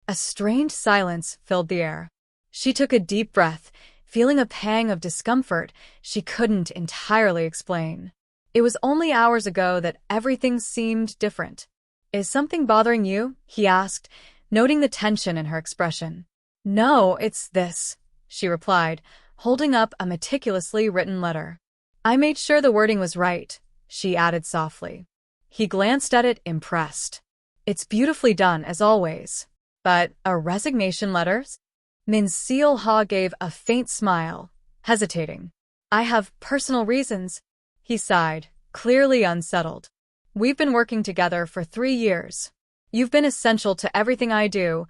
A strange silence filled the air. She took a deep breath, feeling a pang of discomfort she couldn't entirely explain. It was only hours ago that everything seemed different. "Is something bothering you?" he asked, noting the tension in her expression. "No, it's this," she replied, holding up a meticulously written letter. "I made sure the wording was right," she added softly. He glanced at it, impressed. "It's beautifully done, as always. But a resignation letter?" Min Seol-ha gave a faint smile, hesitating. "I have personal reasons," he sighed, clearly unsettled. "We've been working together for 3 years. You've been essential to everything I do,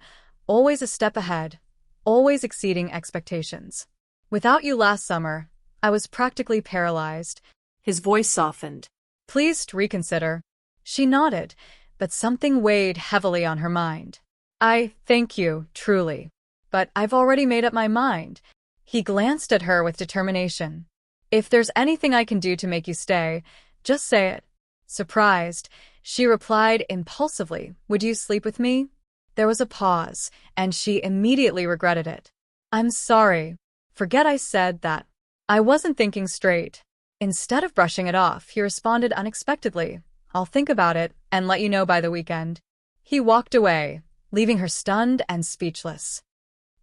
always a step ahead, always exceeding expectations. Without you last summer, I was practically paralyzed." His voice softened. "Please reconsider." She nodded, but something weighed heavily on her mind. "I thank you, truly. But I've already made up my mind." He glanced at her with determination. "If there's anything I can do to make you stay, just say it." Surprised, she replied impulsively, "Would you sleep with me?" There was a pause, and she immediately regretted it. "I'm sorry. Forget I said that. I wasn't thinking straight." Instead of brushing it off, he responded unexpectedly, "I'll think about it and let you know by the weekend." He walked away, leaving her stunned and speechless.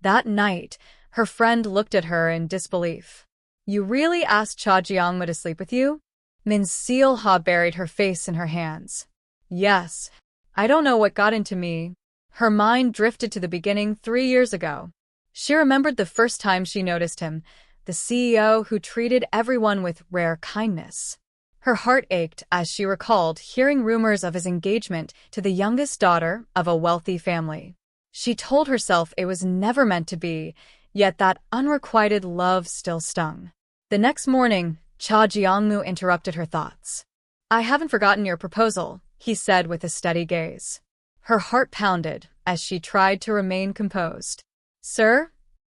That night, her friend looked at her in disbelief. "You really asked Cha Jiangmu to sleep with you?" Min Seol-ha buried her face in her hands. "Yes. I don't know what got into me." Her mind drifted to the beginning 3 years ago. She remembered the first time she noticed him, the CEO who treated everyone with rare kindness. Her heart ached as she recalled hearing rumors of his engagement to the youngest daughter of a wealthy family. She told herself it was never meant to be, yet that unrequited love still stung. The next morning, Cha Jiangmu interrupted her thoughts. "I haven't forgotten your proposal," he said with a steady gaze. Her heart pounded as she tried to remain composed. "Sir?"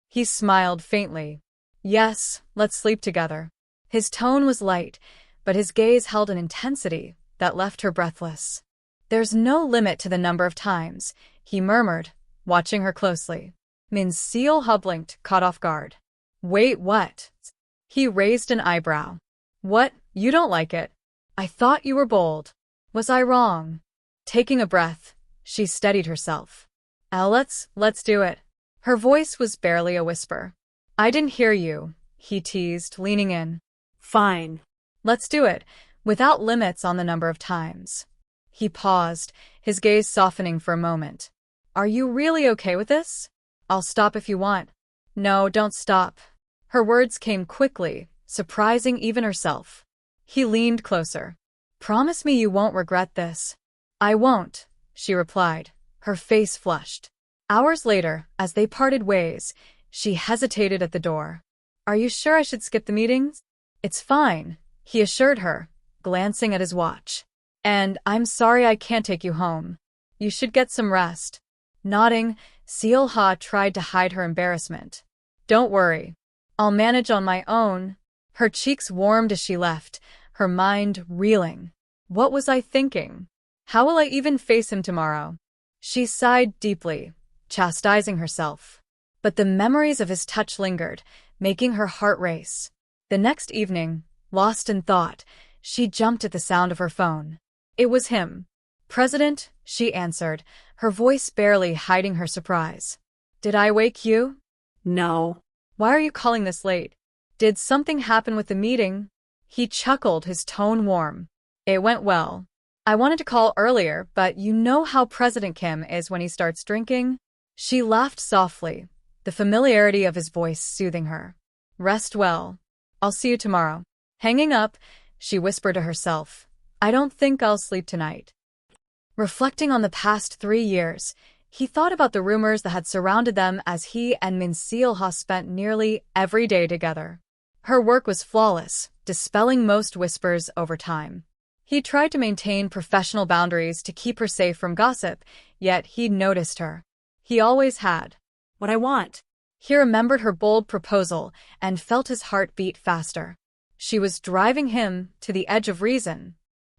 He smiled faintly. "Yes, let's sleep together." His tone was light, but his gaze held an intensity that left her breathless. "There's no limit to the number of times," he murmured, watching her closely. Min Seol-ha blinked, caught off guard. "Wait, what?" He raised an eyebrow. "What? You don't like it? I thought you were bold. Was I wrong?" Taking a breath, she steadied herself. Let's do it." Her voice was barely a whisper. "I didn't hear you," he teased, leaning in. "Fine. Let's do it, without limits on the number of times." He paused, his gaze softening for a moment. "Are you really okay with this? I'll stop if you want." "No, don't stop." Her words came quickly, surprising even herself. He leaned closer. "Promise me you won't regret this." "I won't," she replied, her face flushed. Hours later, as they parted ways, she hesitated at the door. "Are you sure I should skip the meetings?" "It's fine," he assured her, glancing at his watch. "And I'm sorry I can't take you home. You should get some rest." Nodding, Seol-ha tried to hide her embarrassment. "Don't worry. I'll manage on my own." Her cheeks warmed as she left, her mind reeling. What was I thinking? How will I even face him tomorrow? She sighed deeply, chastising herself. But the memories of his touch lingered, making her heart race. The next evening, lost in thought, she jumped at the sound of her phone. It was him. "President," she answered, her voice barely hiding her surprise. "Did I wake you?" "No." "Why are you calling this late? Did something happen with the meeting?" He chuckled, his tone warm. "It went well. I wanted to call earlier, but you know how President Kim is when he starts drinking." She laughed softly, the familiarity of his voice soothing her. "Rest well. I'll see you tomorrow." Hanging up, she whispered to herself, "I don't think I'll sleep tonight." Reflecting on the past 3 years, he thought about the rumors that had surrounded them as he and Min Seol-ha spent nearly every day together. Her work was flawless, dispelling most whispers over time. He tried to maintain professional boundaries to keep her safe from gossip, yet he'd noticed her. He always had. "What I want." He remembered her bold proposal and felt his heart beat faster. She was driving him to the edge of reason.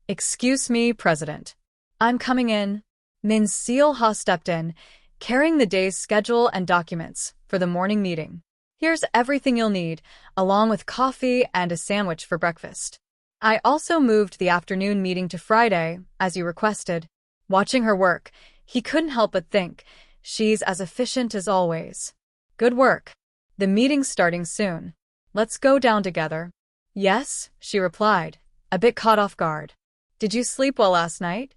"Excuse me, President. I'm coming in." Min Seol-ha stepped in, carrying the day's schedule and documents for the morning meeting. Here's everything you'll need, along with coffee and a sandwich for breakfast. I also moved the afternoon meeting to Friday, as you requested. Watching her work, he couldn't help but think, she's as efficient as always. Good work. The meeting's starting soon. Let's go down together. Yes, she replied, a bit caught off guard. Did you sleep well last night?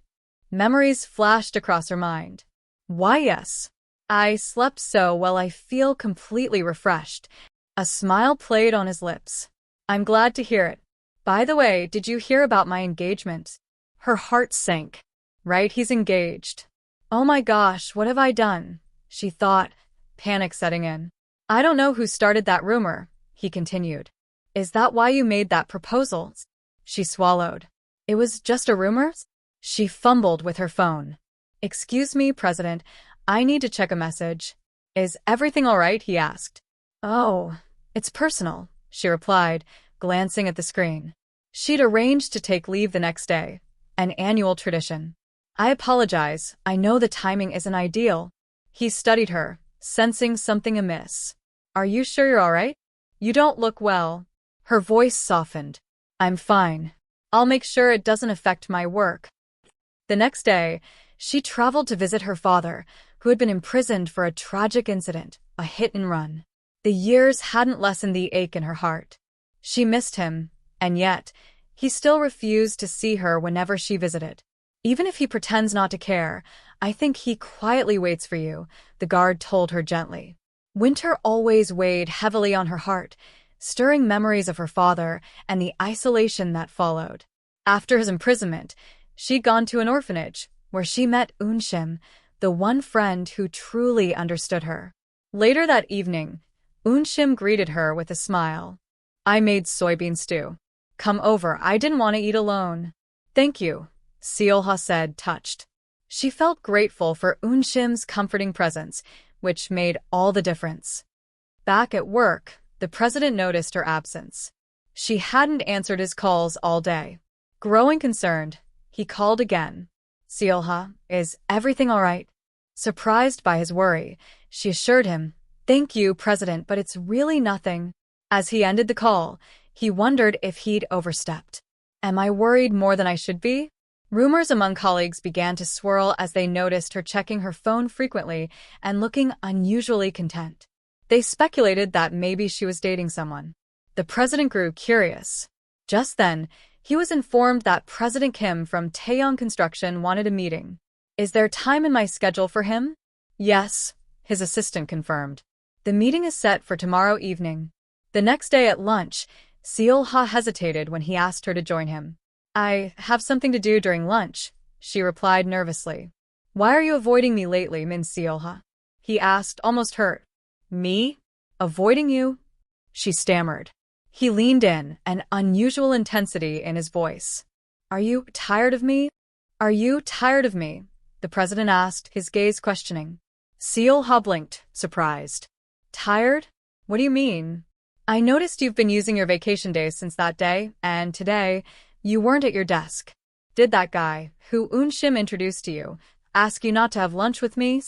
Memories flashed across her mind. Why, yes. I slept so well I feel completely refreshed. A smile played on his lips. I'm glad to hear it. By the way, did you hear about my engagement? Her heart sank. Right, he's engaged. Oh my gosh, what have I done? She thought, panic setting in. I don't know who started that rumor, he continued. Is that why you made that proposal? She swallowed. It was just a rumor? She fumbled with her phone. Excuse me, President, I need to check a message. Is everything all right? He asked. Oh, it's personal, she replied, glancing at the screen. She'd arranged to take leave the next day, an annual tradition. I apologize, I know the timing isn't ideal. He studied her, sensing something amiss. Are you sure you're all right? You don't look well. Her voice softened. I'm fine. I'll make sure it doesn't affect my work. The next day, she traveled to visit her father, who had been imprisoned for a tragic incident, a hit-and-run. The years hadn't lessened the ache in her heart. She missed him, and yet, he still refused to see her whenever she visited. Even if he pretends not to care, I think he quietly waits for you, the guard told her gently. Winter always weighed heavily on her heart, stirring memories of her father and the isolation that followed. After his imprisonment, she'd gone to an orphanage, where she met Eunshim, the one friend who truly understood her. Later that evening, Eunshim greeted her with a smile. I made soybean stew. Come over, I didn't want to eat alone. Thank you, Seolha said, touched. She felt grateful for Eunshim's comforting presence, which made all the difference. Back at work, the president noticed her absence. She hadn't answered his calls all day. Growing concerned, he called again. Seolha, is everything all right? Surprised by his worry, she assured him, Thank you, President, but it's really nothing. As he ended the call, he wondered if he'd overstepped. Am I worried more than I should be? Rumors among colleagues began to swirl as they noticed her checking her phone frequently and looking unusually content. They speculated that maybe she was dating someone. The president grew curious. Just then, he was informed that President Kim from Taeyong Construction wanted a meeting. Is there time in my schedule for him? Yes, his assistant confirmed. The meeting is set for tomorrow evening. The next day at lunch, Seolha hesitated when he asked her to join him. I have something to do during lunch, she replied nervously. Why are you avoiding me lately, Min Seolha? He asked, almost hurt. Me? Avoiding you? She stammered. He leaned in, an unusual intensity in his voice. Are you tired of me? Are you tired of me? The president asked, his gaze questioning. Seolha blinked, surprised. Tired? What do you mean? I noticed you've been using your vacation days since that day, and today, you weren't at your desk. Did that guy, who Eunshim introduced to you, ask you not to have lunch with me?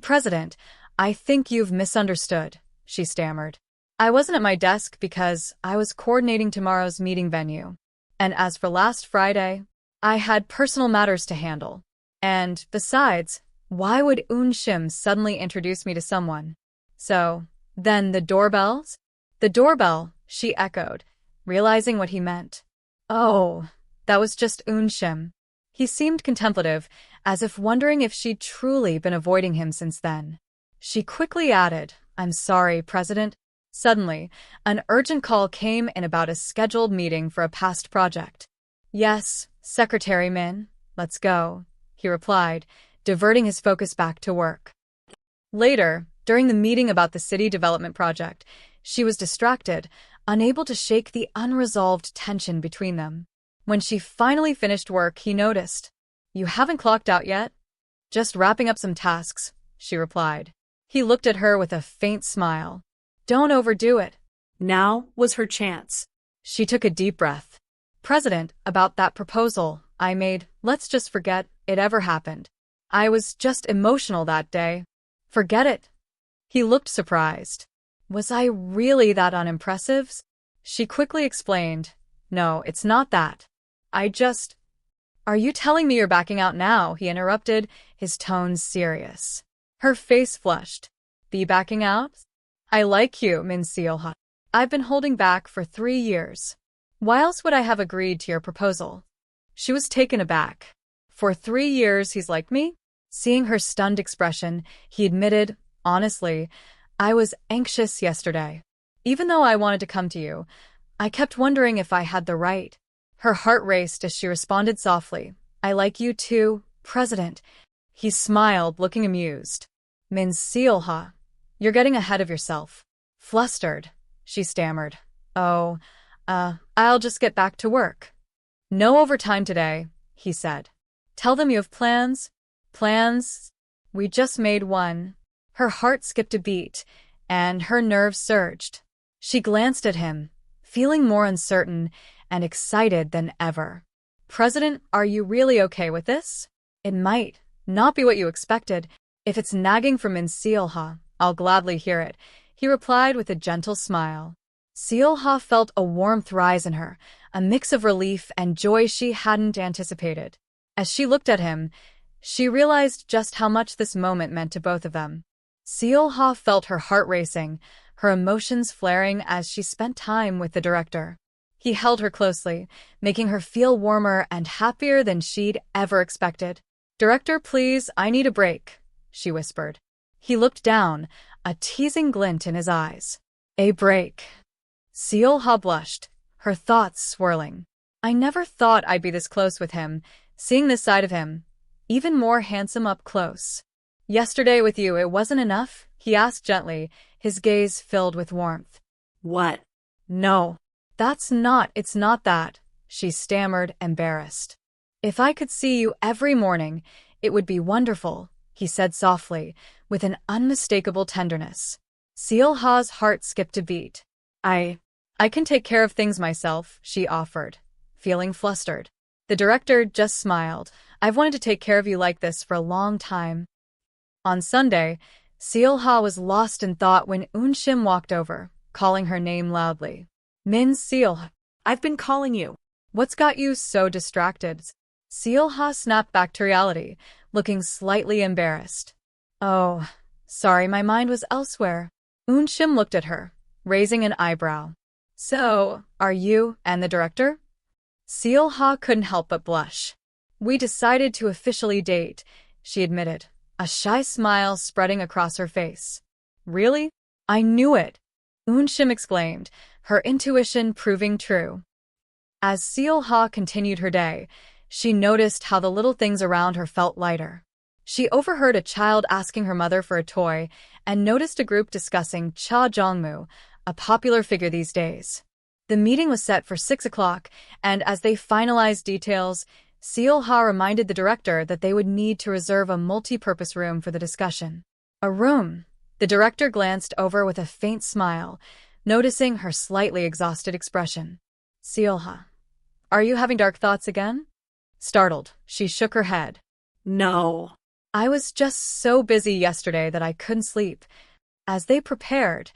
President, I think you've misunderstood, she stammered. I wasn't at my desk because I was coordinating tomorrow's meeting venue. And as for last Friday, I had personal matters to handle. And, besides, why would Eunshim suddenly introduce me to someone? So, then the doorbells? The doorbell, she echoed, realizing what he meant. Oh, that was just Eunshim. He seemed contemplative, as if wondering if she'd truly been avoiding him since then. She quickly added, I'm sorry, President. Suddenly, an urgent call came in about a scheduled meeting for a past project. Yes, Secretary Min, let's go, he replied, diverting his focus back to work. Later, during the meeting about the city development project, she was distracted, unable to shake the unresolved tension between them. When she finally finished work, he noticed. You haven't clocked out yet? Just wrapping up some tasks, she replied. He looked at her with a faint smile. Don't overdo it. Now was her chance. She took a deep breath. President, about that proposal I made, let's just forget it ever happened. I was just emotional that day. Forget it. He looked surprised. Was I really that unimpressive? She quickly explained, no, it's not that. Are you telling me you're backing out now? He interrupted, his tone serious. Her face flushed. Be backing out? I like you, Min Seolha. I've been holding back for 3 years. Why else would I have agreed to your proposal? She was taken aback. For 3 years he's liked me? Seeing her stunned expression, he admitted, honestly, I was anxious yesterday. Even though I wanted to come to you, I kept wondering if I had the right. Her heart raced as she responded softly, I like you too, President. He smiled, looking amused. Min Seolha, you're getting ahead of yourself. Flustered, she stammered. Oh, I'll just get back to work. No overtime today, he said. Tell them you have plans. Plans? We just made one. Her heart skipped a beat, and her nerves surged. She glanced at him, feeling more uncertain and excited than ever. President, are you really okay with this? It might not be what you expected. If it's nagging from Min Seolha, I'll gladly hear it, he replied with a gentle smile. Seolha felt a warmth rise in her, a mix of relief and joy she hadn't anticipated. As she looked at him, she realized just how much this moment meant to both of them. Seolha felt her heart racing, her emotions flaring as she spent time with the director. He held her closely, making her feel warmer and happier than she'd ever expected. Director, please, I need a break, she whispered. He looked down, a teasing glint in his eyes. A break. Seolha blushed, her thoughts swirling. I never thought I'd be this close with him, seeing this side of him, even more handsome up close. Yesterday with you, it wasn't enough? He asked gently, his gaze filled with warmth. What? No. It's not that, she stammered, embarrassed. If I could see you every morning, it would be wonderful, he said softly, with an unmistakable tenderness. Seolha's heart skipped a beat. I can take care of things myself, she offered, feeling flustered. The director just smiled. I've wanted to take care of you like this for a long time. On Sunday, Seolha was lost in thought when Eunshim walked over, calling her name loudly. Min Seolha, I've been calling you. What's got you so distracted? Seolha snapped back to reality, looking slightly embarrassed. Oh, sorry, my mind was elsewhere. Eunshim looked at her, raising an eyebrow. So, are you and the director? Seolha couldn't help but blush. We decided to officially date, she admitted, a shy smile spreading across her face. Really? I knew it, Eunshim exclaimed, her intuition proving true. As Seolha continued her day, she noticed how the little things around her felt lighter. She overheard a child asking her mother for a toy and noticed a group discussing Cha Jongmu, a popular figure these days. The meeting was set for 6 o'clock, and as they finalized details, Seolha reminded the director that they would need to reserve a multi-purpose room for the discussion. A room. The director glanced over with a faint smile, noticing her slightly exhausted expression. Seolha, are you having dark thoughts again? Startled, she shook her head. No. I was just so busy yesterday that I couldn't sleep. As they prepared,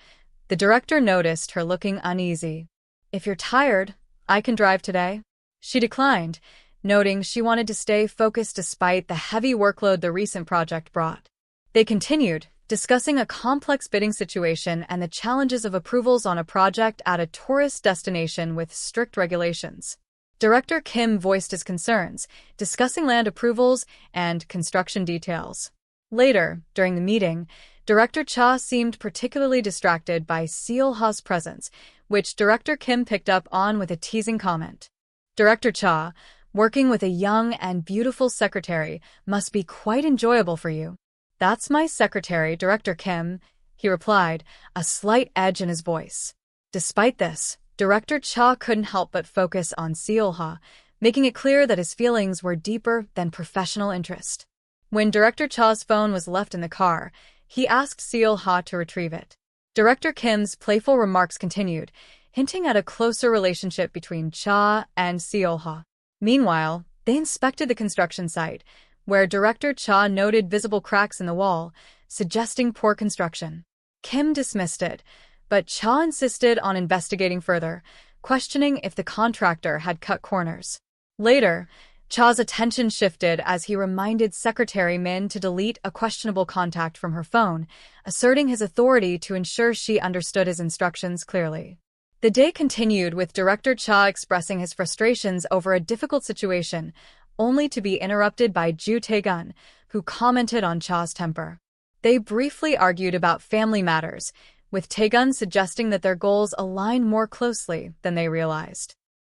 the director noticed her looking uneasy. If you're tired, I can drive today. She declined, noting she wanted to stay focused despite the heavy workload the recent project brought. They continued, discussing a complex bidding situation and the challenges of approvals on a project at a tourist destination with strict regulations. Director Kim voiced his concerns, discussing land approvals and construction details. Later, during the meeting, Director Cha seemed particularly distracted by Seolha's presence, which Director Kim picked up on with a teasing comment. Director Cha, working with a young and beautiful secretary must be quite enjoyable for you. That's my secretary, Director Kim, he replied, a slight edge in his voice. Despite this, Director Cha couldn't help but focus on Seolha, making it clear that his feelings were deeper than professional interest. When Director Cha's phone was left in the car, he asked Seolha to retrieve it. Director Kim's playful remarks continued, hinting at a closer relationship between Cha and Seolha. Meanwhile, they inspected the construction site, where Director Cha noted visible cracks in the wall, suggesting poor construction. Kim dismissed it, but Cha insisted on investigating further, questioning if the contractor had cut corners. Later, Cha's attention shifted as he reminded Secretary Min to delete a questionable contact from her phone, asserting his authority to ensure she understood his instructions clearly. The day continued with Director Cha expressing his frustrations over a difficult situation, only to be interrupted by Ju Tae-gun, who commented on Cha's temper. They briefly argued about family matters, with Tae-gun suggesting that their goals align more closely than they realized.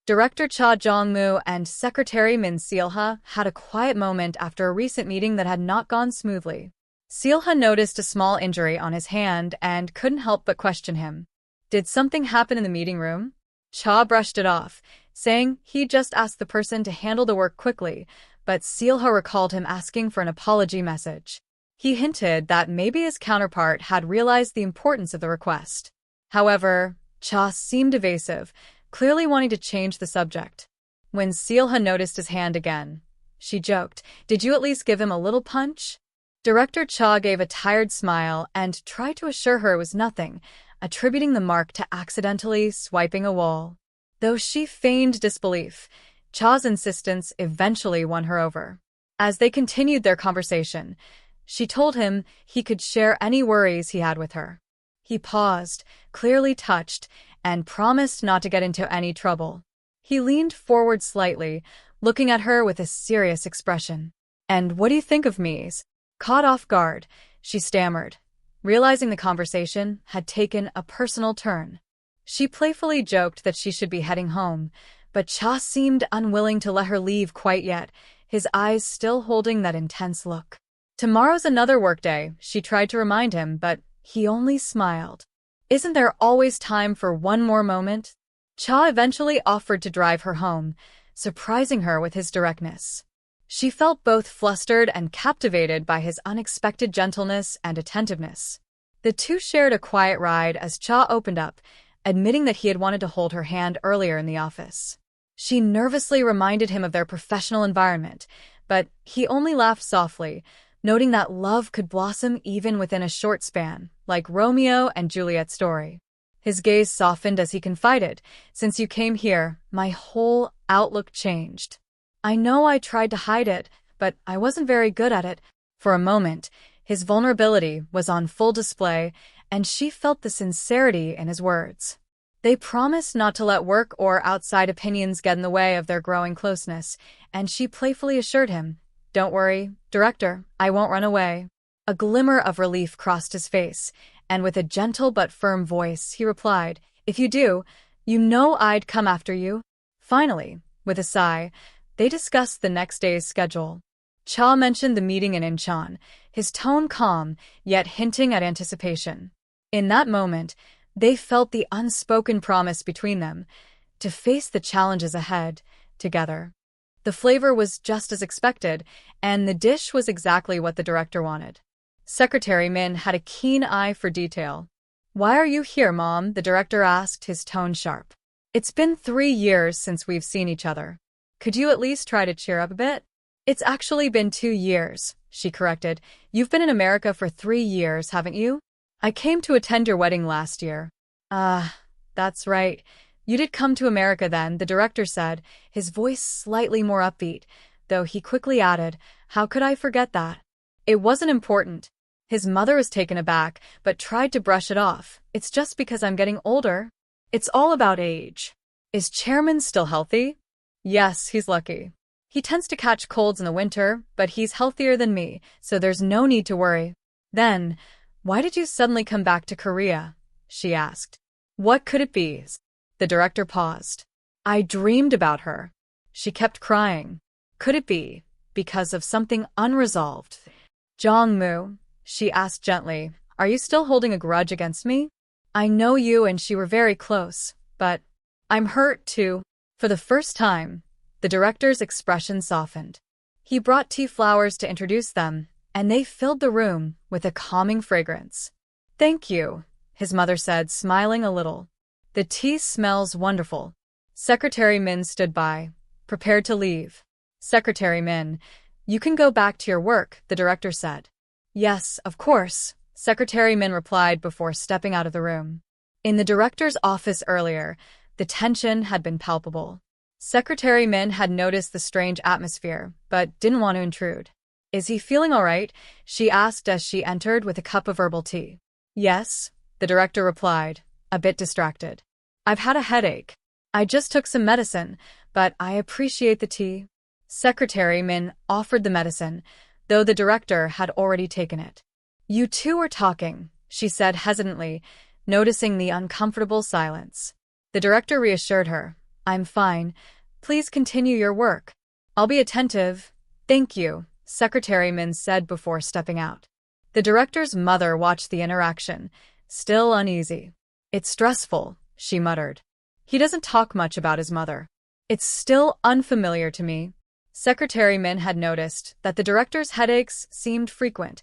Director Cha Jong-moo and Secretary Min Seol-ha had a quiet moment after a recent meeting that had not gone smoothly. Seol-ha noticed a small injury on his hand and couldn't help but question him. Did something happen in the meeting room? Cha brushed it off, saying he'd just asked the person to handle the work quickly, but Seol-ha recalled him asking for an apology message. He hinted that maybe his counterpart had realized the importance of the request. However, Cha seemed evasive, clearly wanting to change the subject. When Seol-ha noticed his hand again, she joked, "Did you at least give him a little punch?" Director Cha gave a tired smile and tried to assure her it was nothing, attributing the mark to accidentally swiping a wall. Though she feigned disbelief, Cha's insistence eventually won her over. As they continued their conversation, she told him he could share any worries he had with her. He paused, clearly touched, and promised not to get into any trouble. He leaned forward slightly, looking at her with a serious expression. "And what do you think of me?" Caught off guard, she stammered, realizing the conversation had taken a personal turn. She playfully joked that she should be heading home, but Cha seemed unwilling to let her leave quite yet, his eyes still holding that intense look. "Tomorrow's another workday," she tried to remind him, but he only smiled. "Isn't there always time for one more moment?" Cha eventually offered to drive her home, surprising her with his directness. She felt both flustered and captivated by his unexpected gentleness and attentiveness. The two shared a quiet ride as Cha opened up, admitting that he had wanted to hold her hand earlier in the office. She nervously reminded him of their professional environment, but he only laughed softly, noting that love could blossom even within a short span, like Romeo and Juliet's story. His gaze softened as he confided, "Since you came here, my whole outlook changed. I know I tried to hide it, but I wasn't very good at it." For a moment, his vulnerability was on full display, and she felt the sincerity in his words. They promised not to let work or outside opinions get in the way of their growing closeness, and she playfully assured him, "Don't worry, Director, I won't run away." A glimmer of relief crossed his face, and with a gentle but firm voice, he replied, "If you do, you know I'd come after you." Finally, with a sigh, they discussed the next day's schedule. Cha mentioned the meeting in Incheon, his tone calm, yet hinting at anticipation. In that moment, they felt the unspoken promise between them to face the challenges ahead together. The flavor was just as expected, and the dish was exactly what the director wanted. Secretary Min had a keen eye for detail. "Why are you here, Mom?" the director asked, his tone sharp. "It's been 3 years since we've seen each other. Could you at least try to cheer up a bit?" "It's actually been 2 years, she corrected. "You've been in America for 3 years, haven't you? I came to attend your wedding last year." That's right. You did come to America then," the director said, his voice slightly more upbeat, though he quickly added, "How could I forget that?" It wasn't important. His mother was taken aback, but tried to brush it off. "It's just because I'm getting older. It's all about age." "Is Chairman still healthy?" "Yes, he's lucky. He tends to catch colds in the winter, but he's healthier than me, so there's no need to worry." "Then, why did you suddenly come back to Korea?" she asked. "What could it be?" The director paused. "I dreamed about her. She kept crying. Could it be because of something unresolved?" "Jong-moo," she asked gently, "are you still holding a grudge against me? I know you and she were very close, but I'm hurt too." For the first time, the director's expression softened. He brought tea flowers to introduce them, and they filled the room with a calming fragrance. "Thank you," his mother said, smiling a little. "The tea smells wonderful." Secretary Min stood by, prepared to leave. "Secretary Min, you can go back to your work," the director said. Yes, of course, Secretary Min replied before stepping out of the room. In the director's office earlier, the tension had been palpable. Secretary Min had noticed the strange atmosphere, but didn't want to intrude. Is he feeling all right? She asked as she entered with a cup of herbal tea. Yes, the director replied, a bit distracted. I've had a headache. I just took some medicine, but I appreciate the tea. Secretary Min offered the medicine, though the director had already taken it. You two are talking, she said hesitantly, noticing the uncomfortable silence. The director reassured her. I'm fine. Please continue your work. I'll be attentive. Thank you, Secretary Min said before stepping out. The director's mother watched the interaction, still uneasy. It's stressful, she muttered. He doesn't talk much about his mother. It's still unfamiliar to me. Secretary Min had noticed that the director's headaches seemed frequent,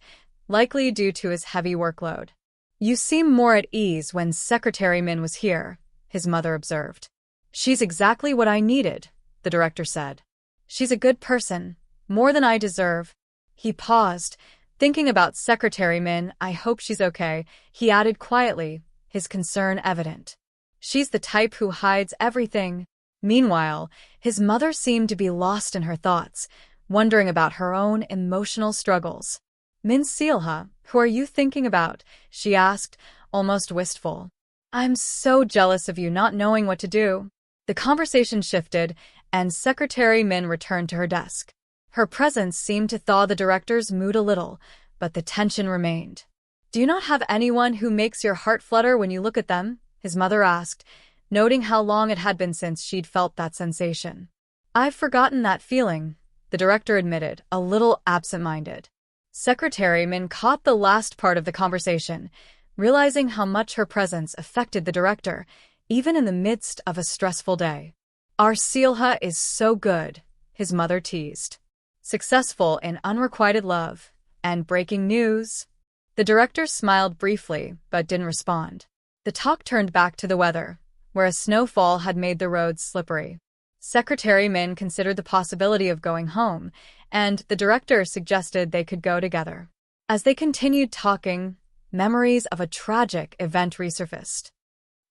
likely due to his heavy workload. You seem more at ease when Secretary Min was here, his mother observed. She's exactly what I needed, the director said. She's a good person, more than I deserve. He paused, thinking about Secretary Min. I hope she's okay, he added quietly, his concern evident. She's the type who hides everything. Meanwhile, his mother seemed to be lost in her thoughts, wondering about her own emotional struggles. Min Sealha, who are you thinking about? She asked, almost wistful. I'm so jealous of you not knowing what to do. The conversation shifted, and Secretary Min returned to her desk. Her presence seemed to thaw the director's mood a little, but the tension remained. Do you not have anyone who makes your heart flutter when you look at them? His mother asked, noting how long it had been since she'd felt that sensation. I've forgotten that feeling, the director admitted, a little absent-minded. Secretary Min caught the last part of the conversation, realizing how much her presence affected the director, even in the midst of a stressful day. Our Sealha is so good, his mother teased. Successful in unrequited love. And breaking news? The director smiled briefly, but didn't respond. The talk turned back to the weather, where a snowfall had made the roads slippery. Secretary Min considered the possibility of going home, and the director suggested they could go together. As they continued talking, memories of a tragic event resurfaced.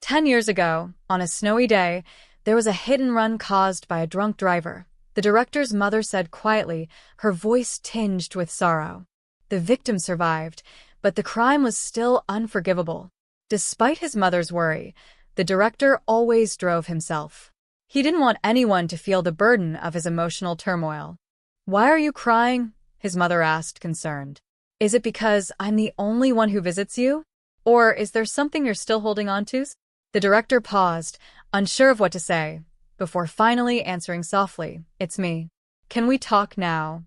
10 years ago, on a snowy day, there was a hit-and-run caused by a drunk driver. The director's mother said quietly, her voice tinged with sorrow. The victim survived, but the crime was still unforgivable. Despite his mother's worry, the director always drove himself. He didn't want anyone to feel the burden of his emotional turmoil. Why are you crying? His mother asked, concerned. Is it because I'm the only one who visits you? Or is there something you're still holding on to? The director paused, unsure of what to say, before finally answering softly, It's me. Can we talk now?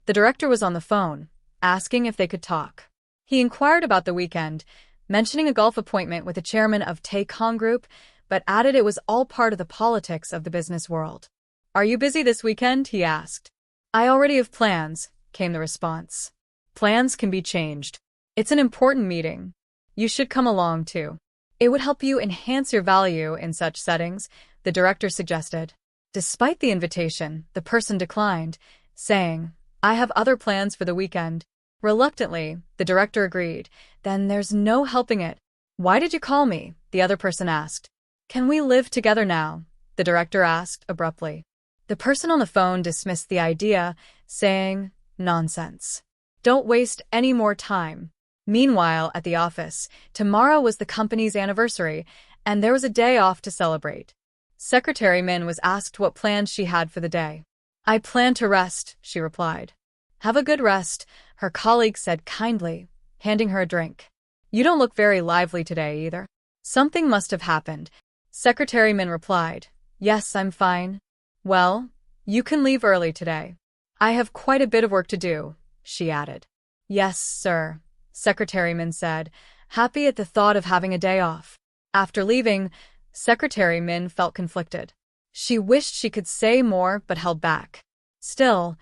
The director was on the phone, asking if they could talk. He inquired about the weekend, mentioning a golf appointment with the chairman of Taekong Group, but added it was all part of the politics of the business world. Are you busy this weekend? He asked. I already have plans, came the response. Plans can be changed. It's an important meeting. You should come along too. It would help you enhance your value in such settings, the director suggested. Despite the invitation, the person declined, saying, I have other plans for the weekend. Reluctantly, the director agreed. Then there's no helping it. Why did you call me? The other person asked. Can we live together now? The director asked abruptly. The person on the phone dismissed the idea, saying, Nonsense. Don't waste any more time. Meanwhile, at the office, tomorrow was the company's anniversary, and there was a day off to celebrate. Secretary Min was asked what plans she had for the day. I plan to rest, she replied. Have a good rest, her colleague said kindly, handing her a drink. You don't look very lively today either. Something must have happened. Secretary Min replied. Yes, I'm fine. Well, you can leave early today. I have quite a bit of work to do, she added. Yes, sir, Secretary Min said, happy at the thought of having a day off. After leaving, Secretary Min felt conflicted. She wished she could say more but held back. Still,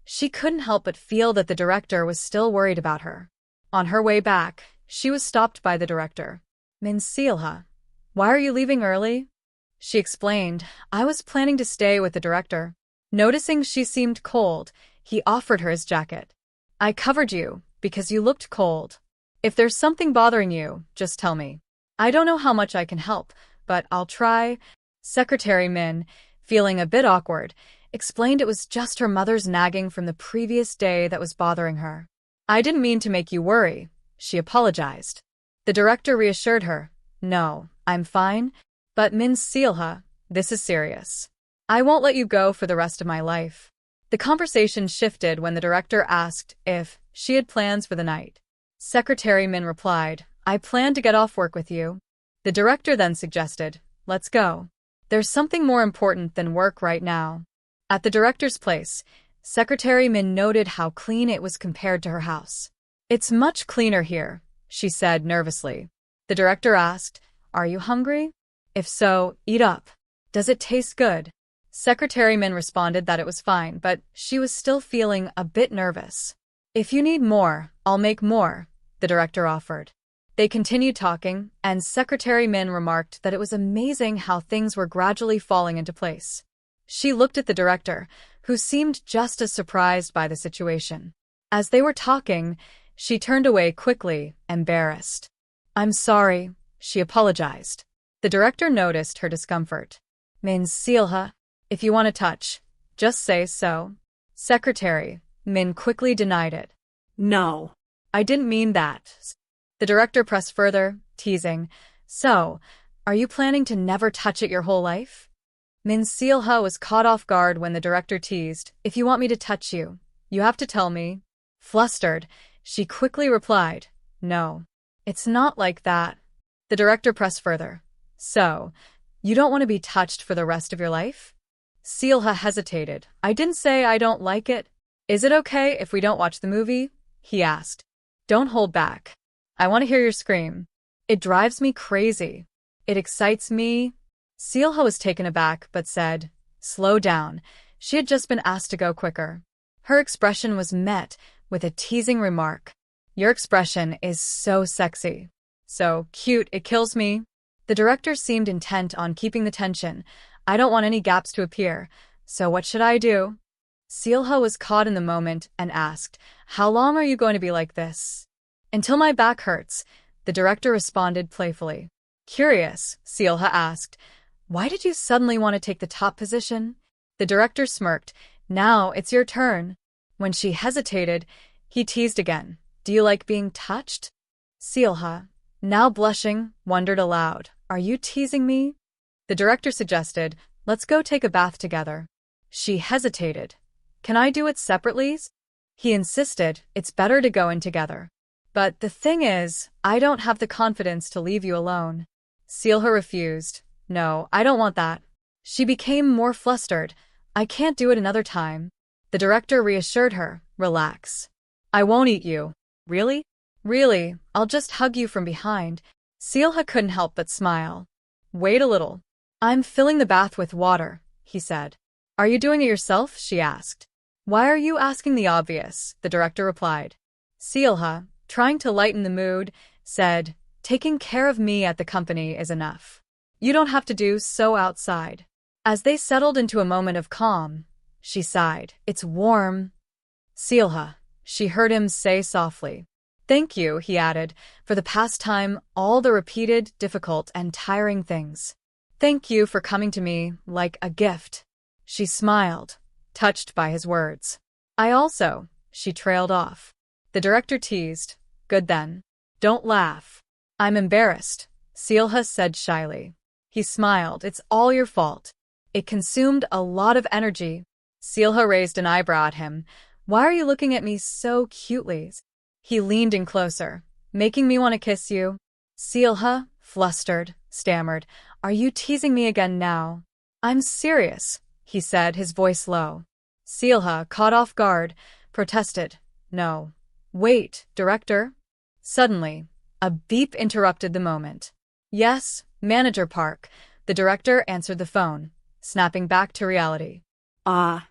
she couldn't help but feel that the director was still worried about her. On her way back, she was stopped by the director. Min Sealha, why are you leaving early? She explained, I was planning to stay with the director. Noticing she seemed cold, he offered her his jacket. I covered you, because you looked cold. If there's something bothering you, just tell me. I don't know how much I can help, but I'll try. Secretary Min, feeling a bit awkward, explained it was just her mother's nagging from the previous day that was bothering her. I didn't mean to make you worry, she apologized. The director reassured her. No, I'm fine. But Min Sealha, this is serious. I won't let you go for the rest of my life. The conversation shifted when the director asked if she had plans for the night. Secretary Min replied, I plan to get off work with you. The director then suggested, let's go. There's something more important than work right now. At the director's place, Secretary Min noted how clean it was compared to her house. It's much cleaner here, she said nervously. The director asked, are you hungry? If so, eat up. Does it taste good? Secretary Min responded that it was fine, but she was still feeling a bit nervous. If you need more, I'll make more, the director offered. They continued talking, and Secretary Min remarked that it was amazing how things were gradually falling into place. She looked at the director, who seemed just as surprised by the situation. As they were talking, she turned away quickly, embarrassed. I'm sorry, she apologized. The director noticed her discomfort. Min Sealha, if you want to touch, just say so. Secretary Min quickly denied it. No, I didn't mean that. The director pressed further, teasing, so, are you planning to never touch it your whole life? Min Sealha was caught off guard when the director teased, if you want me to touch you, you have to tell me. Flustered, she quickly replied, no, it's not like that. The director pressed further. So, you don't want to be touched for the rest of your life? Sealha hesitated. I didn't say I don't like it. Is it okay if we don't watch the movie? He asked. Don't hold back. I want to hear your scream. It drives me crazy. It excites me. Sealha was taken aback but said, slow down. She had just been asked to go quicker. Her expression was met with a teasing remark. Your expression is so sexy. So cute, it kills me. The director seemed intent on keeping the tension. I don't want any gaps to appear, so what should I do? Sealha was caught in the moment and asked, how long are you going to be like this? Until my back hurts, the director responded playfully. Curious, Sealha asked, why did you suddenly want to take the top position? The director smirked. Now it's your turn. When she hesitated, he teased again. Do you like being touched? Sealha, now blushing, wondered aloud. Are you teasing me? The director suggested, let's go take a bath together. She hesitated. Can I do it separately? He insisted, it's better to go in together. But the thing is, I don't have the confidence to leave you alone. Sealha refused. No, I don't want that. She became more flustered. I can't do it another time. The director reassured her. Relax. I won't eat you. Really? Really, I'll just hug you from behind. Sealha couldn't help but smile. Wait a little. I'm filling the bath with water, he said. Are you doing it yourself? She asked. Why are you asking the obvious? The director replied. Sealha, trying to lighten the mood, said, taking care of me at the company is enough. You don't have to do so outside. As they settled into a moment of calm, she sighed. It's warm. Sealha, she heard him say softly. Thank you, he added, for the past time, all the repeated, difficult, and tiring things. Thank you for coming to me like a gift. She smiled, touched by his words. I also, she trailed off. The director teased. Good then. Don't laugh. I'm embarrassed, Sealha said shyly. He smiled. It's all your fault. It consumed a lot of energy. Sealha raised an eyebrow at him. Why are you looking at me so cutely? He leaned in closer. Making me want to kiss you? Sealha, flustered, stammered. Are you teasing me again now? I'm serious, he said, his voice low. Sealha, caught off guard, protested. No. Wait, director? Suddenly, a beep interrupted the moment. Yes, Manager Park. The director answered the phone, snapping back to reality.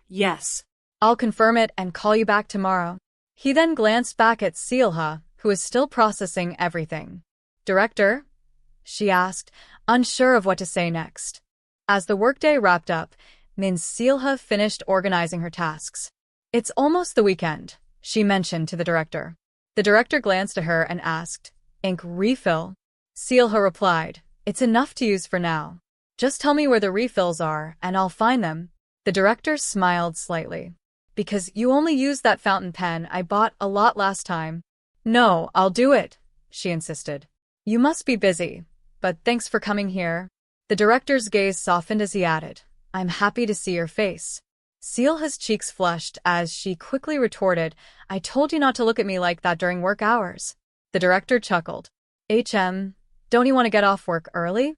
Yes. I'll confirm it and call you back tomorrow. He then glanced back at Sealha, who was still processing everything. Director? She asked, unsure of what to say next. As the workday wrapped up, Min Sealha finished organizing her tasks. It's almost the weekend, she mentioned to the director. The director glanced at her and asked, "Ink refill?" Seelha replied, "It's enough to use for now. Just tell me where the refills are, and I'll find them." The director smiled slightly. "Because you only used that fountain pen I bought a lot last time." "No, I'll do it," she insisted. "You must be busy, but thanks for coming here." The director's gaze softened as he added, "I'm happy to see your face." Seelha's cheeks flushed as she quickly retorted, "I told you not to look at me like that during work hours." The director chuckled. Don't you want to get off work early?"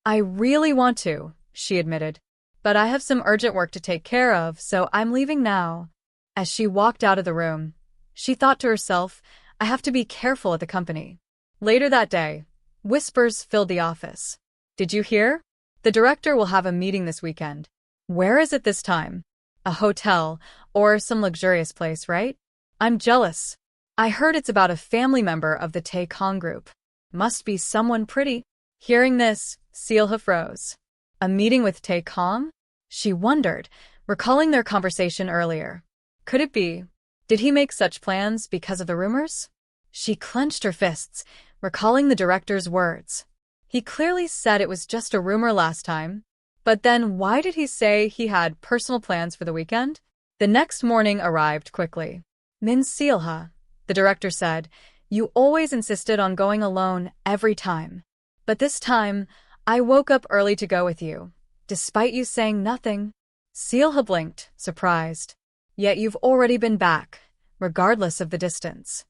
"I really want to," she admitted. "But I have some urgent work to take care of, so I'm leaving now." As she walked out of the room, she thought to herself, "I have to be careful at the company." Later that day, whispers filled the office. "Did you hear? The director will have a meeting this weekend." "Where is it this time?" "A hotel, or some luxurious place, right?" "I'm jealous. I heard it's about a family member of the Tae-Kong group. Must be someone pretty." Hearing this, Seelha froze. A meeting with Tae-Kong? She wondered, recalling their conversation earlier. Could it be? Did he make such plans because of the rumors? She clenched her fists, recalling the director's words. He clearly said it was just a rumor last time. But then why did he say he had personal plans for the weekend? The next morning arrived quickly. "Min Seelha," the director said, "you always insisted on going alone every time. But this time, I woke up early to go with you, despite you saying nothing." Seelha blinked, surprised. "Yet you've already been back, regardless of the distance."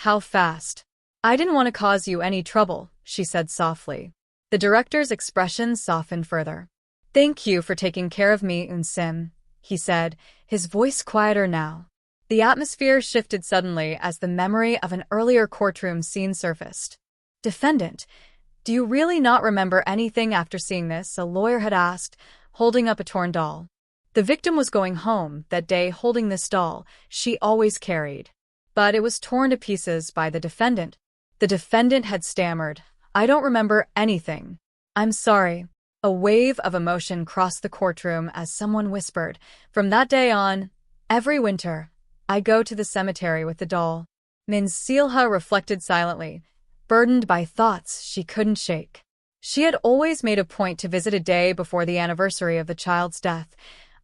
"How fast?" "I didn't want to cause you any trouble," she said softly. The director's expression softened further. "Thank you for taking care of me, Eun-sim," he said, his voice quieter now. The atmosphere shifted suddenly as the memory of an earlier courtroom scene surfaced. "Defendant, do you really not remember anything after seeing this?" a lawyer had asked, holding up a torn doll. The victim was going home that day holding this doll she always carried. But it was torn to pieces by the defendant. The defendant had stammered, "I don't remember anything. I'm sorry." A wave of emotion crossed the courtroom as someone whispered, "From that day on, every winter, I go to the cemetery with the doll." Min Seelha reflected silently, burdened by thoughts she couldn't shake. She had always made a point to visit a day before the anniversary of the child's death,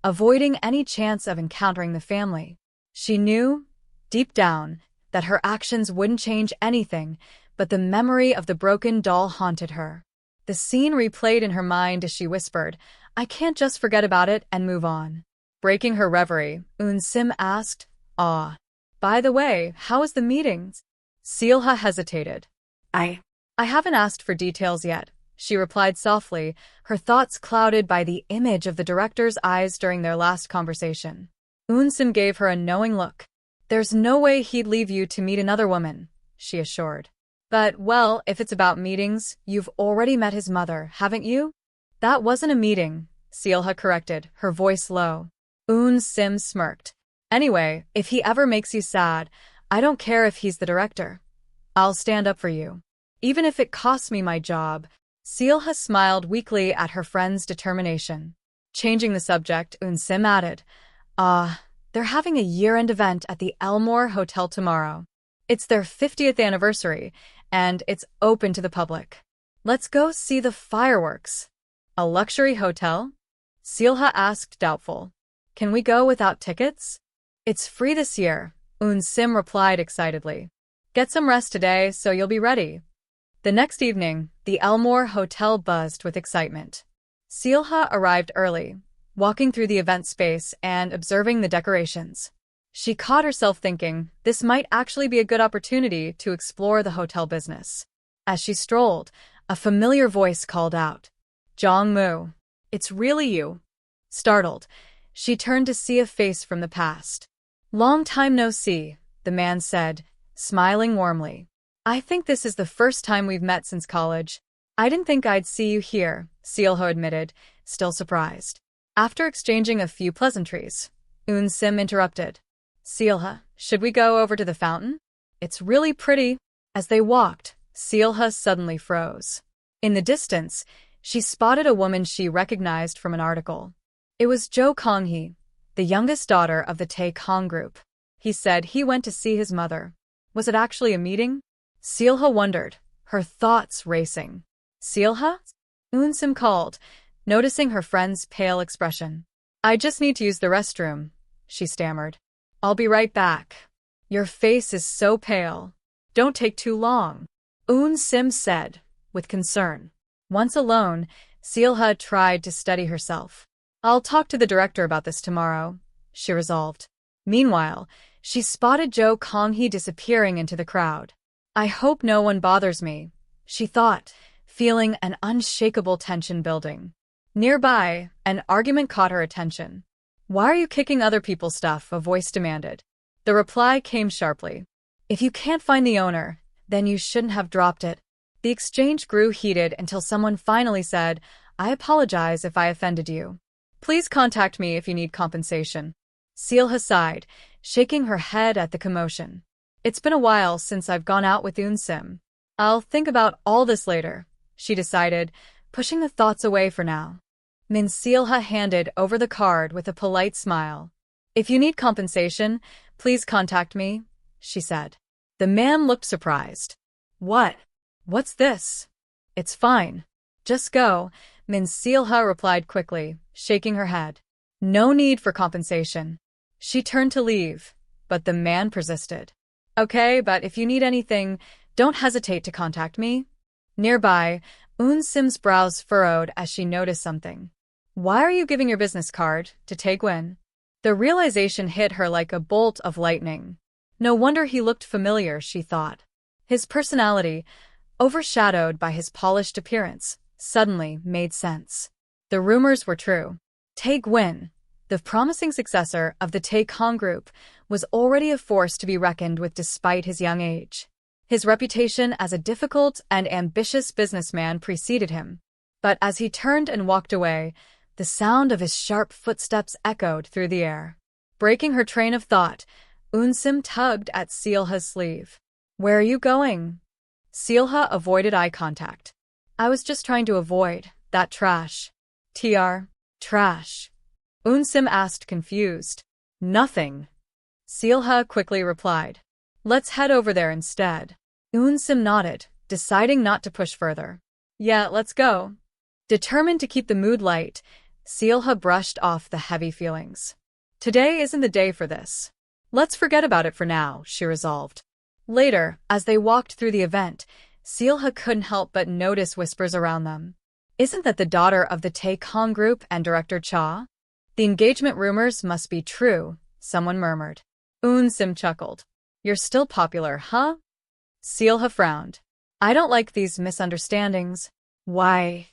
avoiding any chance of encountering the family. She knew, deep down, that her actions wouldn't change anything, but the memory of the broken doll haunted her. The scene replayed in her mind as she whispered, "I can't just forget about it and move on." Breaking her reverie, Eun-sim asked, "By the way, how was the meeting?" Seelha hesitated. I haven't asked for details yet," she replied softly, her thoughts clouded by the image of the director's eyes during their last conversation. Eun-sim gave her a knowing look. "There's no way he'd leave you to meet another woman," she assured. "But, well, if it's about meetings, you've already met his mother, haven't you?" "That wasn't a meeting," Seelha corrected, her voice low. Eun-sim smirked. "Anyway, if he ever makes you sad, I don't care if he's the director. I'll stand up for you. Even if it costs me my job." Seelha smiled weakly at her friend's determination. Changing the subject, Eun-sim added, they're having a year-end event at the Elmore Hotel tomorrow. It's their 50th anniversary, and it's open to the public. Let's go see the fireworks." "A luxury hotel?" Seelha asked, doubtful. "Can we go without tickets?" "It's free this year," Eun-sim replied excitedly. "Get some rest today so you'll be ready." The next evening, the Elmore Hotel buzzed with excitement. Seelha arrived early, walking through the event space and observing the decorations. She caught herself thinking this might actually be a good opportunity to explore the hotel business. As she strolled, a familiar voice called out, "Jong-moo, it's really you." Startled, she turned to see a face from the past. "Long time no see," the man said, smiling warmly. "I think this is the first time we've met since college." "I didn't think I'd see you here," Seelha admitted, still surprised. After exchanging a few pleasantries, Eun-sim interrupted. "Seelha, should we go over to the fountain? It's really pretty." As they walked, Seelha suddenly froze. In the distance, she spotted a woman she recognized from an article. It was Jo Kong-hee, the youngest daughter of the Tae-Kong group. He said he went to see his mother. Was it actually a meeting? Seelha wondered, her thoughts racing. Seelha? Eunsim called, noticing her friend's pale expression. I just need to use the restroom, she stammered. I'll be right back. Your face is so pale. Don't take too long, Eunsim said, with concern. Once alone, Seelha tried to steady herself. I'll talk to the director about this tomorrow, she resolved. Meanwhile, she spotted Jo Kong-hee disappearing into the crowd. I hope no one bothers me, she thought, feeling an unshakable tension building. Nearby, an argument caught her attention. Why are you kicking other people's stuff? A voice demanded. The reply came sharply. If you can't find the owner, then you shouldn't have dropped it. The exchange grew heated until someone finally said, I apologize if I offended you. Please contact me if you need compensation. Seelha sighed, shaking her head at the commotion. It's been a while since I've gone out with Eunsim. I'll think about all this later, she decided, pushing the thoughts away for now. Min Seelha handed over the card with a polite smile. If you need compensation, please contact me, she said. The man looked surprised. What? What's this? It's fine. Just go, Min Seelha replied quickly, shaking her head. No need for compensation. She turned to leave, but the man persisted. Okay, but if you need anything, don't hesitate to contact me. Nearby, Eunsim's brows furrowed as she noticed something. Why are you giving your business card to Taegwin? The realization hit her like a bolt of lightning. No wonder he looked familiar, she thought. His personality, overshadowed by his polished appearance, suddenly made sense. The rumors were true. Taegwin, the promising successor of the Taekong Group, was already a force to be reckoned with despite his young age. His reputation as a difficult and ambitious businessman preceded him. But as he turned and walked away, the sound of his sharp footsteps echoed through the air. Breaking her train of thought, Eunsim tugged at Seelha's sleeve. Where are you going? Seelha avoided eye contact. I was just trying to avoid that trash. Trash? Eunsim asked, confused. Nothing. Seelha quickly replied. Let's head over there instead. Eunsim nodded, deciding not to push further. Yeah, let's go. Determined to keep the mood light, Seelha brushed off the heavy feelings. Today isn't the day for this. Let's forget about it for now, she resolved. Later, as they walked through the event, Seelha couldn't help but notice whispers around them. Isn't that the daughter of the Taekong Group and Director Cha? The engagement rumors must be true, someone murmured. Eunsim chuckled. You're still popular, huh? Seelha frowned. I don't like these misunderstandings. Why?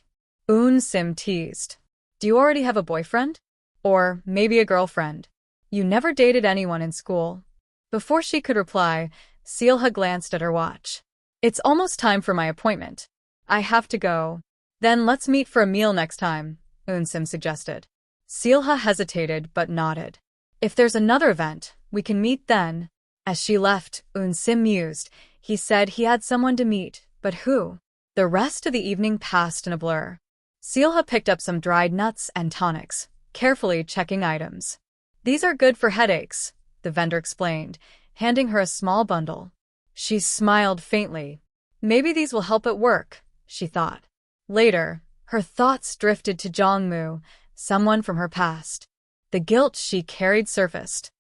Eunsim teased. Do you already have a boyfriend? Or maybe a girlfriend? You never dated anyone in school. Before she could reply, Seelha glanced at her watch. It's almost time for my appointment. I have to go. Then let's meet for a meal next time, Eunsim suggested. Seelha hesitated but nodded. If there's another event, we can meet then. As she left, Eunsim mused. He said he had someone to meet, but who? The rest of the evening passed in a blur. Seelha picked up some dried nuts and tonics, carefully checking items. These are good for headaches, the vendor explained, handing her a small bundle. She smiled faintly. Maybe these will help at work, she thought. Later, her thoughts drifted to Jongmu, someone from her past. The guilt she carried surfaced.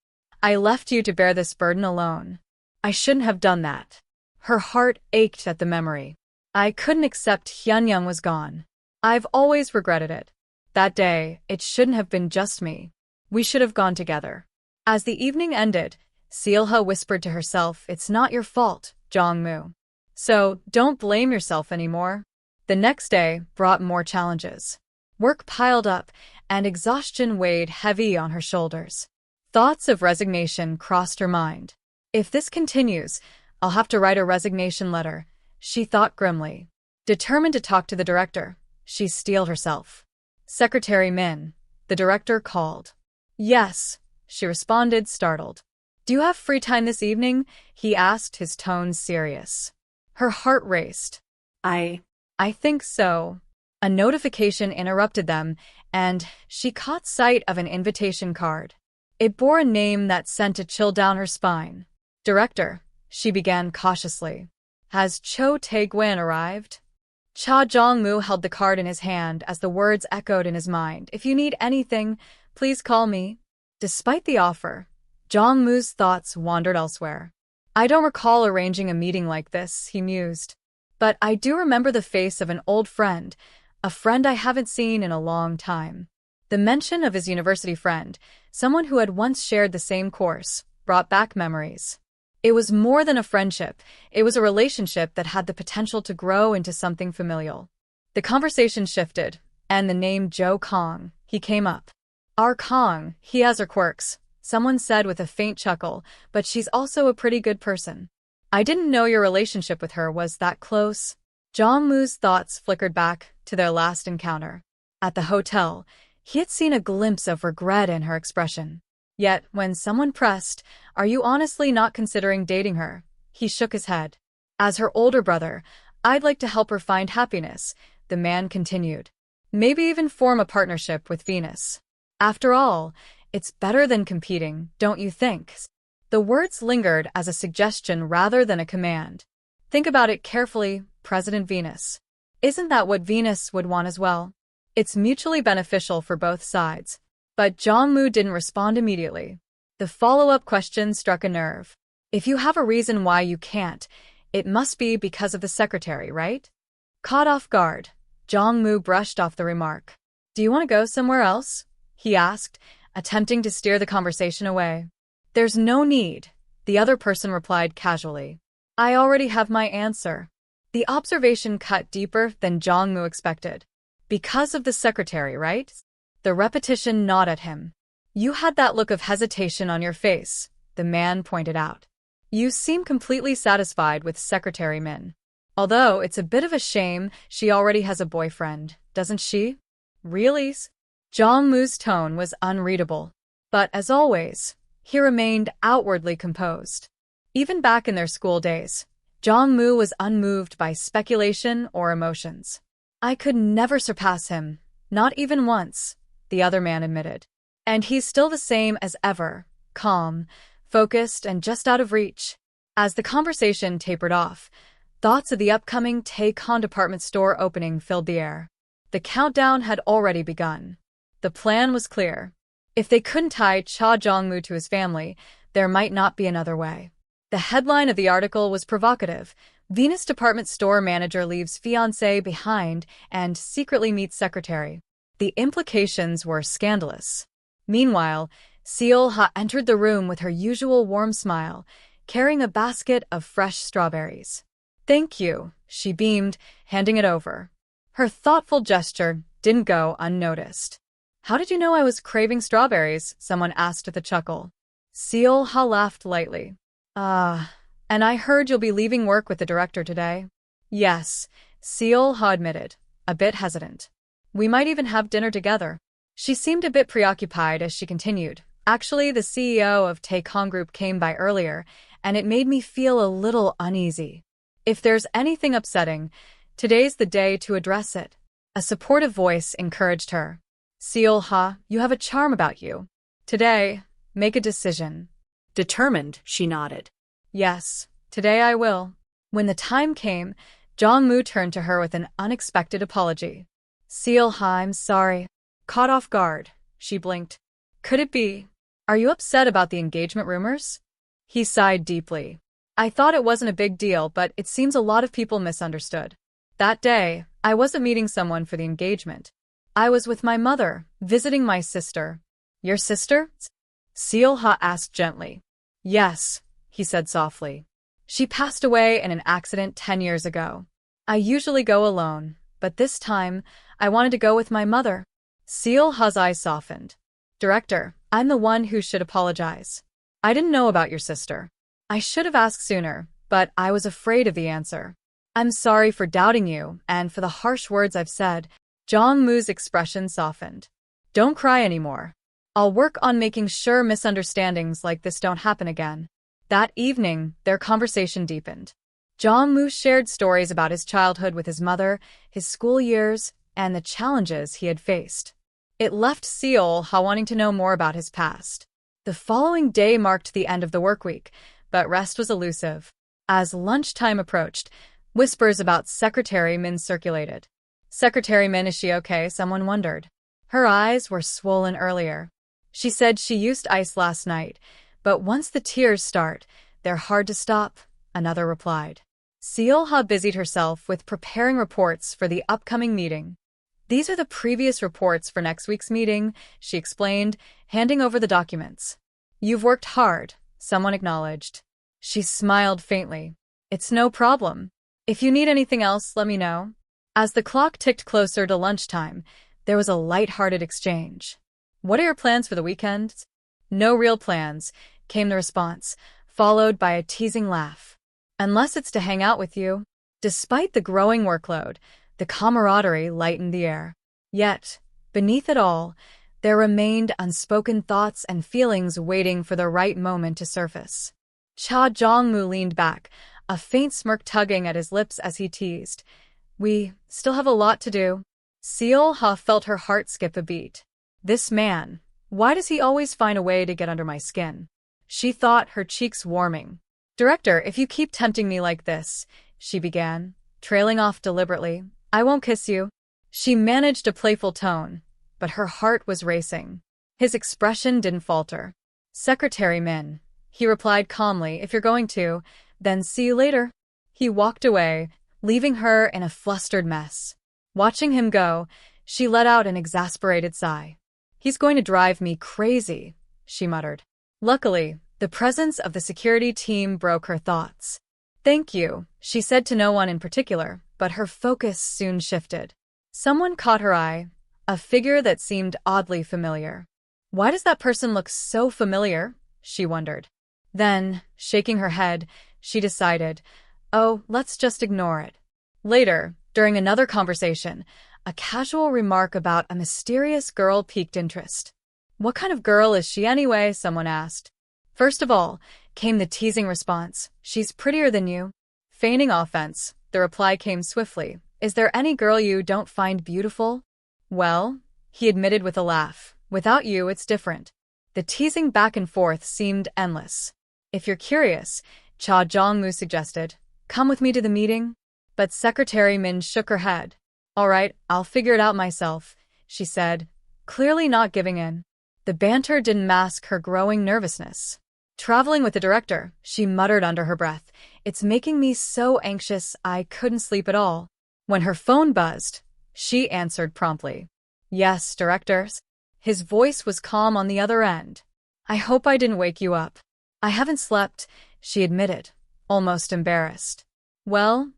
I left you to bear this burden alone. I shouldn't have done that. Her heart ached at the memory. I couldn't accept Hyunyoung was gone. I've always regretted it. That day, it shouldn't have been just me. We should have gone together. As the evening ended, Seelha whispered to herself, it's not your fault, Jongmu. So, don't blame yourself anymore. The next day brought more challenges. Work piled up, and exhaustion weighed heavy on her shoulders. Thoughts of resignation crossed her mind. If this continues, I'll have to write a resignation letter, she thought grimly. Determined to talk to the director, she steeled herself. Secretary Min, the director called. Yes, she responded, startled. Do you have free time this evening? He asked, his tone serious. Her heart raced. I think so. A notification interrupted them, and she caught sight of an invitation card. It bore a name that sent a chill down her spine. Director, she began cautiously. Has Cho Tae-gwan arrived? Cha Jong-moo held the card in his hand as the words echoed in his mind. If you need anything, please call me. Despite the offer, Jong-moo's thoughts wandered elsewhere. I don't recall arranging a meeting like this, he mused. But I do remember the face of an old friend, a friend I haven't seen in a long time. The mention of his university friend, someone who had once shared the same course, brought back memories. It was more than a friendship, it was a relationship that had the potential to grow into something familial. The conversation shifted, and the name Joe Kong, he came up. Our Kong, he has her quirks, someone said with a faint chuckle, but she's also a pretty good person. I didn't know your relationship with her was that close. Jong-moo's thoughts flickered back to their last encounter. At the hotel, he had seen a glimpse of regret in her expression. Yet, when someone pressed, "Are you honestly not considering dating her?" he shook his head. As her older brother, I'd like to help her find happiness, the man continued. Maybe even form a partnership with Venus. After all, it's better than competing, don't you think? The words lingered as a suggestion rather than a command. Think about it carefully, President Venus. Isn't that what Venus would want as well? It's mutually beneficial for both sides. But Jong-moo didn't respond immediately. The follow-up question struck a nerve. If you have a reason why you can't, it must be because of the secretary, right? Caught off guard, Jong-moo brushed off the remark. Do you want to go somewhere else? He asked, attempting to steer the conversation away. There's no need, the other person replied casually. I already have my answer. The observation cut deeper than Jong-moo expected. Because of the secretary, right? The repetition gnawed at him. You had that look of hesitation on your face, the man pointed out. You seem completely satisfied with Secretary Min. Although it's a bit of a shame she already has a boyfriend, doesn't she? Really? Jong-moo's tone was unreadable. But as always, he remained outwardly composed. Even back in their school days, Jong-moo was unmoved by speculation or emotions. I could never surpass him, not even once, the other man admitted. And he's still the same as ever, calm, focused, and just out of reach. As the conversation tapered off, thoughts of the upcoming Tae-Kon department store opening filled the air. The countdown had already begun. The plan was clear. If they couldn't tie Cha Jong-moo to his family, there might not be another way. The headline of the article was provocative. Venus department store manager leaves fiancé behind and secretly meets secretary. The implications were scandalous. Meanwhile, Seol-ha entered the room with her usual warm smile, carrying a basket of fresh strawberries. Thank you, she beamed, handing it over. Her thoughtful gesture didn't go unnoticed. How did you know I was craving strawberries? Someone asked with a chuckle. Seol-ha laughed lightly. And I heard you'll be leaving work with the director today. Yes, Seol-ha admitted, a bit hesitant. We might even have dinner together. She seemed a bit preoccupied as she continued. Actually, the CEO of Tae-Kon Group came by earlier, and it made me feel a little uneasy. If there's anything upsetting, today's the day to address it. A supportive voice encouraged her. Seol-ha, you have a charm about you. Today, make a decision. Determined, she nodded. Yes, today I will. When the time came, Jong-moo turned to her with an unexpected apology. Seol-ha, I'm sorry. Caught off guard, she blinked. Could it be? Are you upset about the engagement rumors? He sighed deeply. I thought it wasn't a big deal, but it seems a lot of people misunderstood. That day, I wasn't meeting someone for the engagement. I was with my mother, visiting my sister. Your sister? Seol-ha asked gently. Yes, he said softly. She passed away in an accident 10 years ago. I usually go alone, but this time, I wanted to go with my mother. Seol-ha's eyes softened. Director, I'm the one who should apologize. I didn't know about your sister. I should have asked sooner, but I was afraid of the answer. I'm sorry for doubting you and for the harsh words I've said. Jong-moo's expression softened. Don't cry anymore. I'll work on making sure misunderstandings like this don't happen again. That evening, their conversation deepened. Jong-moo shared stories about his childhood with his mother, his school years, and the challenges he had faced. It left Seol-ha wanting to know more about his past. The following day marked the end of the workweek, but rest was elusive. As lunchtime approached, whispers about Secretary Min circulated. Secretary Min, is she okay? Someone wondered. Her eyes were swollen earlier. She said she used ice last night, but once the tears start, they're hard to stop, another replied. Seol-ha busied herself with preparing reports for the upcoming meeting. These are the previous reports for next week's meeting, she explained, handing over the documents. You've worked hard, someone acknowledged. She smiled faintly. It's no problem. If you need anything else, let me know. As the clock ticked closer to lunchtime, there was a light-hearted exchange. What are your plans for the weekend? No real plans, came the response, followed by a teasing laugh. Unless it's to hang out with you. Despite the growing workload, the camaraderie lightened the air. Yet, beneath it all, there remained unspoken thoughts and feelings waiting for the right moment to surface. Cha Jong-moo leaned back, a faint smirk tugging at his lips as he teased. We still have a lot to do. Seol-ha felt her heart skip a beat. This man, why does he always find a way to get under my skin? She thought, her cheeks warming. Director, if you keep tempting me like this, she began, trailing off deliberately, I won't kiss you. She managed a playful tone, but her heart was racing. His expression didn't falter. Secretary Min, he replied calmly, if you're going to, then see you later. He walked away, leaving her in a flustered mess. Watching him go, she let out an exasperated sigh. He's going to drive me crazy, she muttered. Luckily, the presence of the security team broke her thoughts. Thank you, she said to no one in particular, but her focus soon shifted. Someone caught her eye, a figure that seemed oddly familiar. Why does that person look so familiar? She wondered. Then, shaking her head, she decided, oh, let's just ignore it. Later, during another conversation, a casual remark about a mysterious girl piqued interest. What kind of girl is she anyway? Someone asked. First of all, came the teasing response, she's prettier than you. Feigning offense, the reply came swiftly, is there any girl you don't find beautiful? Well, he admitted with a laugh, without you it's different. The teasing back and forth seemed endless. If you're curious, Cha Jong-moo suggested, come with me to the meeting. But Secretary Min shook her head. All right, I'll figure it out myself, she said, clearly not giving in. The banter didn't mask her growing nervousness. Traveling with the director, she muttered under her breath, it's making me so anxious I couldn't sleep at all. When her phone buzzed, she answered promptly. Yes, directors. His voice was calm on the other end. I hope I didn't wake you up. I haven't slept, she admitted, almost embarrassed. Well,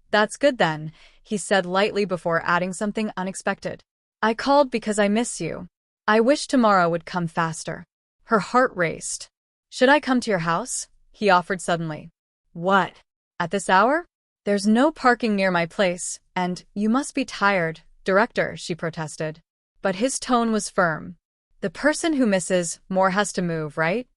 that's good then, he said lightly before adding something unexpected. I called because I miss you. I wish tomorrow would come faster. Her heart raced. Should I come to your house? He offered suddenly. What? At this hour? There's no parking near my place, and you must be tired, director, she protested. But his tone was firm. The person who misses more has to move, right?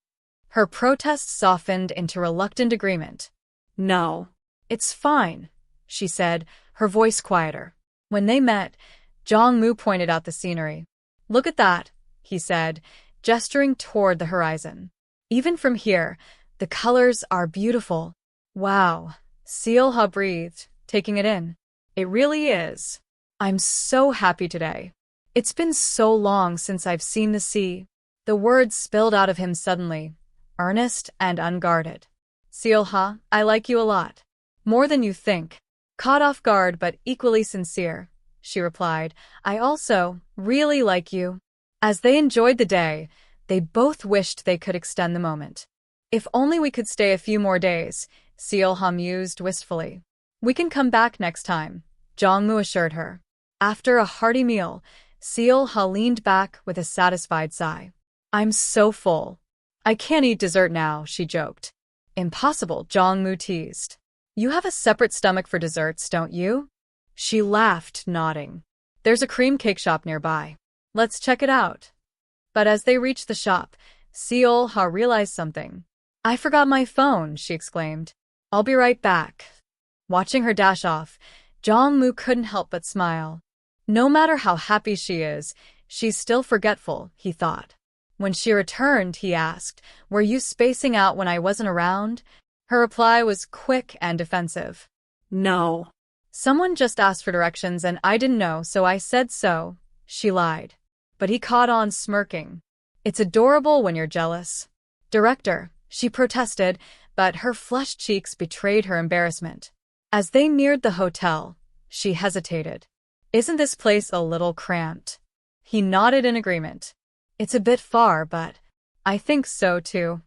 Her protest softened into reluctant agreement. No. It's fine, she said, her voice quieter. When they met, Jong-moo pointed out the scenery. Look at that, he said, gesturing toward the horizon. Even from here, the colors are beautiful. Wow, Seol-ha breathed, taking it in. It really is. I'm so happy today. It's been so long since I've seen the sea. The words spilled out of him suddenly, earnest and unguarded. Seol-ha, I like you a lot. More than you think. Caught off guard but equally sincere, she replied. I also really like you. As they enjoyed the day, they both wished they could extend the moment. If only we could stay a few more days, Seol-ha mused wistfully. We can come back next time, Jong-moo assured her. After a hearty meal, Seol-ha leaned back with a satisfied sigh. I'm so full. I can't eat dessert now, she joked. Impossible, Jong-moo teased. You have a separate stomach for desserts, don't you? She laughed, nodding. There's a cream cake shop nearby. Let's check it out. But as they reached the shop, Seol-ha realized something. I forgot my phone, she exclaimed. I'll be right back. Watching her dash off, Jong-moo couldn't help but smile. No matter how happy she is, she's still forgetful, he thought. When she returned, he asked, were you spacing out when I wasn't around? Her reply was quick and defensive. No. Someone just asked for directions and I didn't know, so I said so, she lied. But he caught on, smirking. It's adorable when you're jealous. Director, she protested, but her flushed cheeks betrayed her embarrassment. As they neared the hotel, she hesitated. Isn't this place a little cramped? He nodded in agreement. It's a bit far, but I think so too.